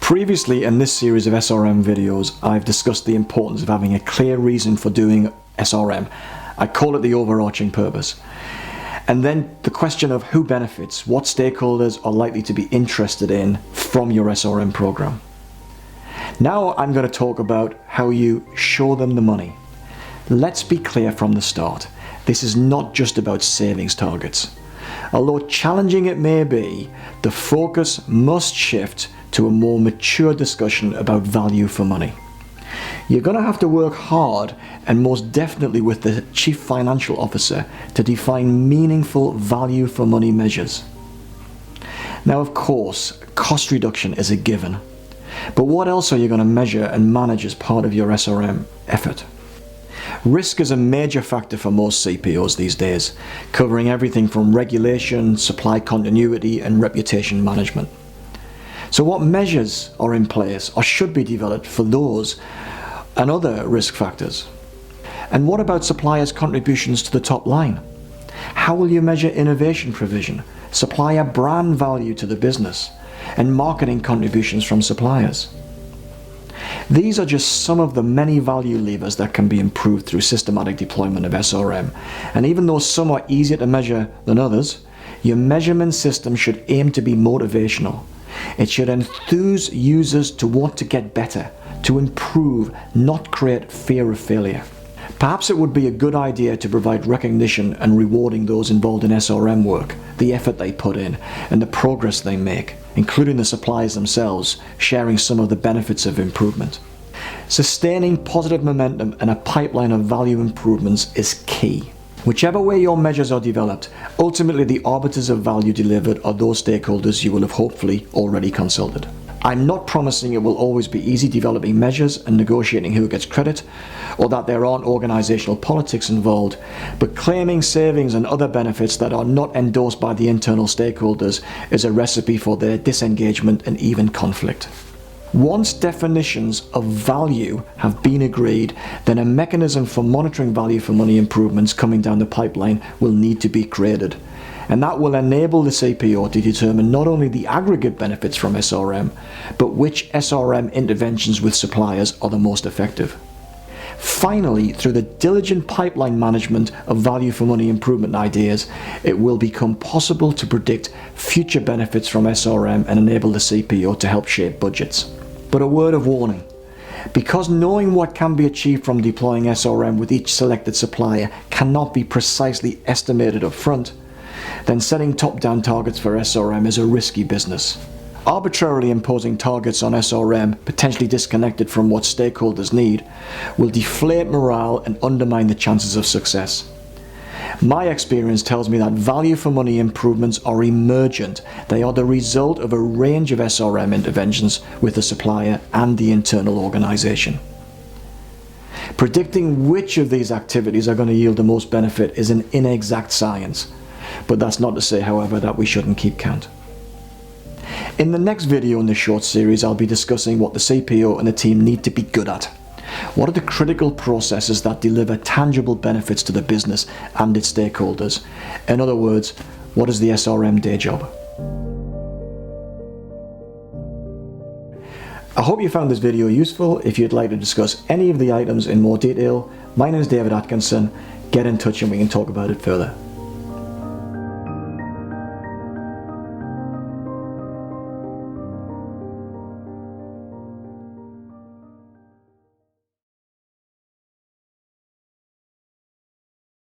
Previously in this series of SRM videos, I've discussed the importance of having a clear reason for doing SRM. I call it the overarching purpose. And then the question of who benefits, what stakeholders are likely to be interested in from your SRM program. Now I'm going to talk about how you show them the money. Let's be clear from the start. This is not just about savings targets. Although challenging it may be, the focus must shift to a more mature discussion about value for money. You're going to have to work hard, and most definitely with the Chief Financial Officer, to define meaningful value for money measures. Now, of course, cost reduction is a given. But what else are you going to measure and manage as part of your SRM effort? Risk is a major factor for most CPOs these days, covering everything from regulation, supply continuity, and reputation management. So what measures are in place or should be developed for those and other risk factors? And what about suppliers' contributions to the top line? How will you measure innovation provision, supplier brand value to the business, and marketing contributions from suppliers? These are just some of the many value levers that can be improved through systematic deployment of SRM. And even though some are easier to measure than others, your measurement system should aim to be motivational. It should enthuse users to want to get better, to improve, not create fear of failure. Perhaps it would be a good idea to provide recognition and rewarding those involved in SRM work, the effort they put in, and the progress they make, including the suppliers themselves, sharing some of the benefits of improvement. Sustaining positive momentum and a pipeline of value improvements is key. Whichever way your measures are developed, ultimately the arbiters of value delivered are those stakeholders you will have hopefully already consulted. I'm not promising it will always be easy developing measures and negotiating who gets credit, or that there aren't organisational politics involved, but claiming savings and other benefits that are not endorsed by the internal stakeholders is a recipe for their disengagement and even conflict. Once definitions of value have been agreed, then a mechanism for monitoring value for money improvements coming down the pipeline will need to be created. And that will enable the CPO to determine not only the aggregate benefits from SRM, but which SRM interventions with suppliers are the most effective. Finally, through the diligent pipeline management of value for money improvement ideas, it will become possible to predict future benefits from SRM and enable the CPO to help shape budgets. But a word of warning. Because knowing what can be achieved from deploying SRM with each selected supplier cannot be precisely estimated up front, then setting top-down targets for SRM is a risky business. Arbitrarily imposing targets on SRM, potentially disconnected from what stakeholders need, will deflate morale and undermine the chances of success. My experience tells me that value for money improvements are emergent. They are the result of a range of SRM interventions with the supplier and the internal organisation. Predicting which of these activities are going to yield the most benefit is an inexact science. But that's not to say, however, that we shouldn't keep count. In the next video in this short series, I'll be discussing what the CPO and the team need to be good at. What are the critical processes that deliver tangible benefits to the business and its stakeholders? In other words, what is the SRM day job? I hope you found this video useful. If you'd like to discuss any of the items in more detail, my name is David Atkinson. Get in touch and we can talk about it further.